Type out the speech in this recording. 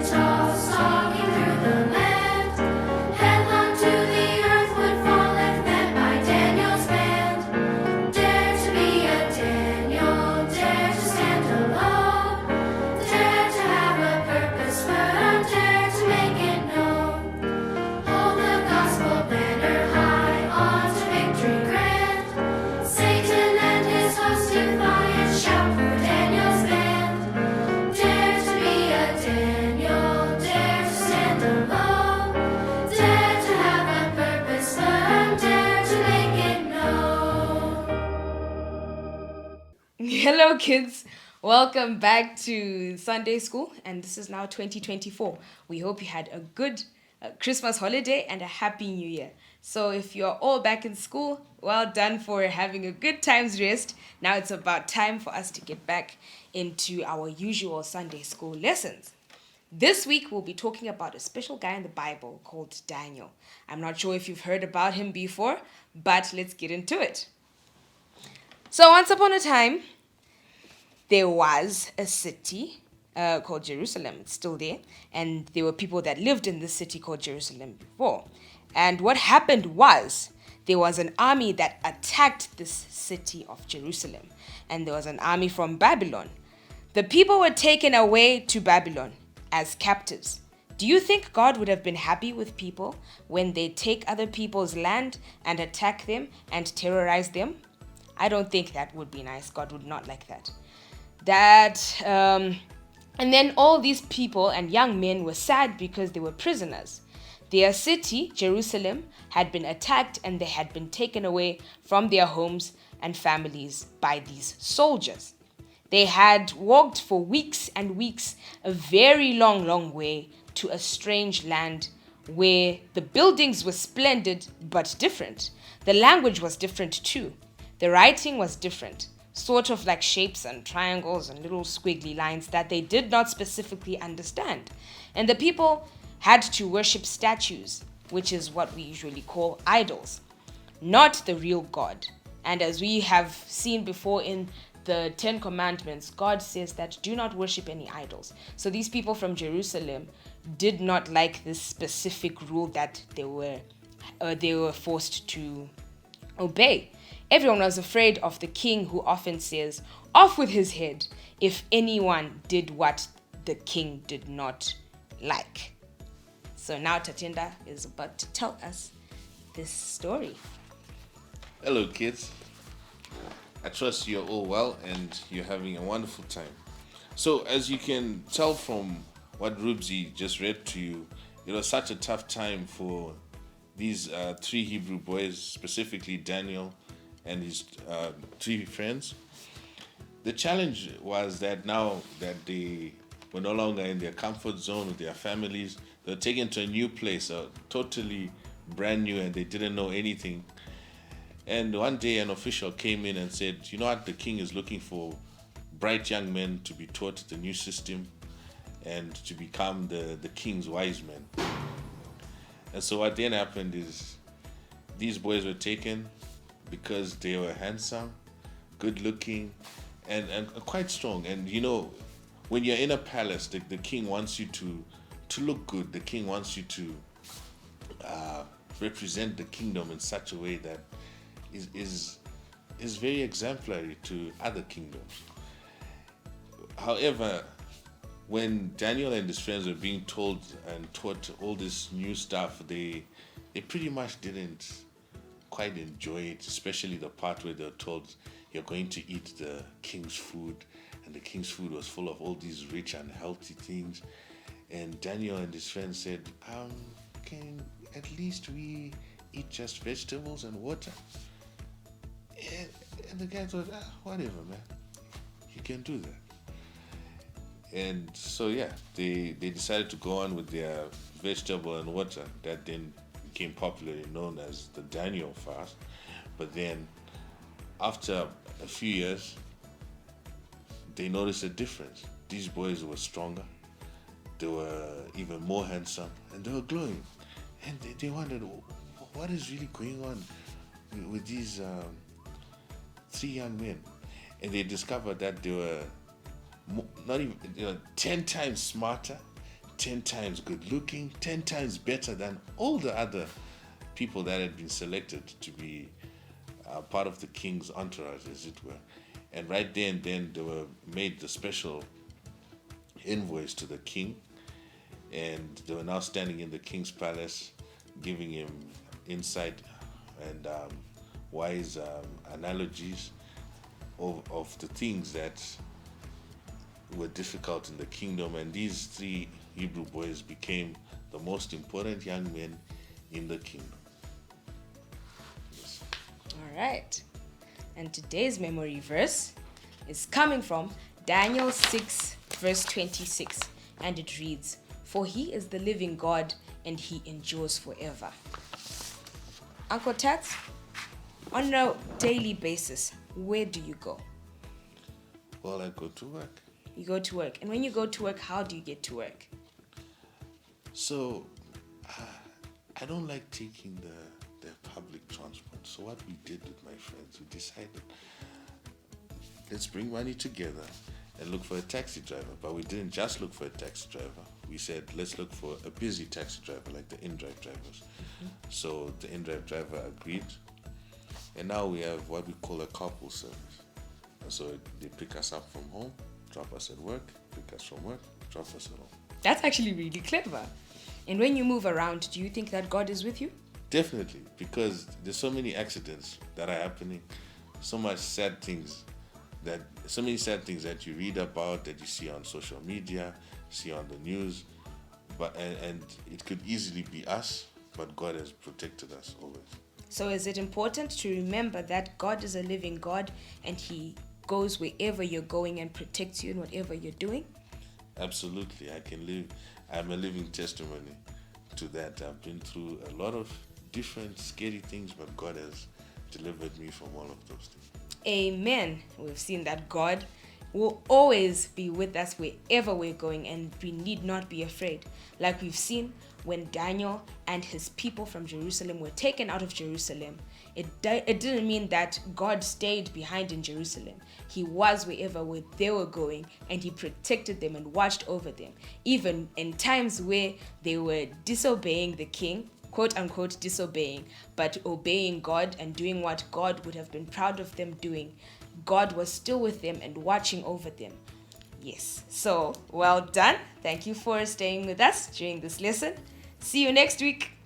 tossed, stalking through the land. Headlong to the earth would fall if met by Daniel's band. Dare to be a Daniel, dare to stand alone. Dare to have a purpose firm, dare to make it known. Hold the gospel banner high, on to victory grand. Satan and his host defiant, shout for Daniel's band. Dare to be a Daniel, dare to stand alone. Dare to have a purpose firm, dare to make it known. Hello, kids. Welcome back to Sunday School, and this is now 2024. We hope you had a good Christmas holiday and a happy New Year. So, if you're all back in school, well done for having a good time's rest. Now it's about time for us to get back into our usual Sunday School lessons. This week, we'll be talking about a special guy in the Bible called Daniel. I'm not sure if you've heard about him before, but let's get into it. So, once upon a time, there was a city called Jerusalem. It's still there. And there were people that lived in this city called Jerusalem before. And what happened was there was an army that attacked this city of Jerusalem. And there was an army from Babylon. The people were taken away to Babylon as captives. Do you think God would have been happy with people when they take other people's land and attack them and terrorize them? I don't think that would be nice. God would not like that. And then all these people and young men were sad because they were prisoners. Their city, Jerusalem, had been attacked and they had been taken away from their homes and families by these soldiers. They had walked for weeks and weeks, a very long way, to a strange land where the buildings were splendid but different. The language was different too. The writing was different, sort of like shapes and triangles and little squiggly lines that they did not specifically understand. And the people had to worship statues, which is what we usually call idols, not the real God. And as we have seen before in the Ten Commandments, God says that do not worship any idols. So these people from Jerusalem did not like this specific rule that they were forced to obey. Everyone was afraid of the king, who often says, "Off with his head," if anyone did what the king did not like. So now Tatenda is about to tell us this story. Hello, kids. I trust you're all well and you're having a wonderful time. So, as you can tell from what Rubzi just read to you, it was such a tough time for these three Hebrew boys, specifically Daniel and his three friends. The challenge was that now that they were no longer in their comfort zone with their families, they were taken to a new place, totally brand new, and they didn't know anything. And one day an official came in and said, "You know what, the king is looking for bright young men to be taught the new system and to become the king's wise men." And so what then happened is these boys were taken because they were handsome, good looking, and quite strong. And you know, when you're in a palace, the king wants you to look good. The king wants you to represent the kingdom in such a way that is very exemplary to other kingdoms. However, when Daniel and his friends were being told and taught all this new stuff, they pretty much didn't quite enjoy it, especially the part where they're told you're going to eat the king's food, and the king's food was full of all these rich and healthy things. And Daniel and his friends said, can at least we eat just vegetables and water? And the guy thought, whatever, man, you can do that. And so yeah, they decided to go on with their vegetable and water. That then became popularly known as the Daniel fast. But then after a few years, they noticed a difference. These boys were stronger, they were even more handsome, and they were glowing. And they wondered, what is really going on with these three young men? And they discovered that they were not even 10 times smarter, 10 times good looking, 10 times better than all the other people that had been selected to be part of the king's entourage, as it were. And right then, they were made the special envoys to the king, and they were now standing in the king's palace, giving him insight and wise analogies of the things that were difficult in the kingdom. And these three Hebrew boys became the most important young men in the kingdom. Yes. All right. And today's memory verse is coming from Daniel 6, verse 26. And it reads, "For he is the living God, and he endures forever." Uncle Tats, on a daily basis, where do you go? Well, I go to work. You go to work. And when you go to work, how do you get to work? So, I don't like taking the public transport. So what we did with my friends, we decided, let's bring money together and look for a taxi driver. But we didn't just look for a taxi driver. We said, let's look for a busy taxi driver, like the in-drive drivers. So the in-drive driver agreed. And now we have what we call a carpool service. And so they pick us up from home, drop us at work, pick us from work, drop us at home. That's actually really clever. And when you move around, do you think that God is with you? Definitely, because there's so many accidents that are happening, so many sad things that you read about, that you see on social media, see on the news, and it could easily be us, but God has protected us always. So is it important to remember that God is a living God and he goes wherever you're going and protects you in whatever you're doing? Absolutely, I'm a living testimony to that. I've been through a lot of different scary things, but God has delivered me from all of those things. Amen. We've seen that God will always be with us wherever we're going, and we need not be afraid. Like we've seen when Daniel and his people from Jerusalem were taken out of Jerusalem, it didn't mean that God stayed behind in Jerusalem. He was wherever they were going, and he protected them and watched over them. Even in times where they were disobeying the king, quote unquote disobeying, but obeying God and doing what God would have been proud of them doing, God was still with them and watching over them. Yes. So, well done. Thank you for staying with us during this lesson. See you next week.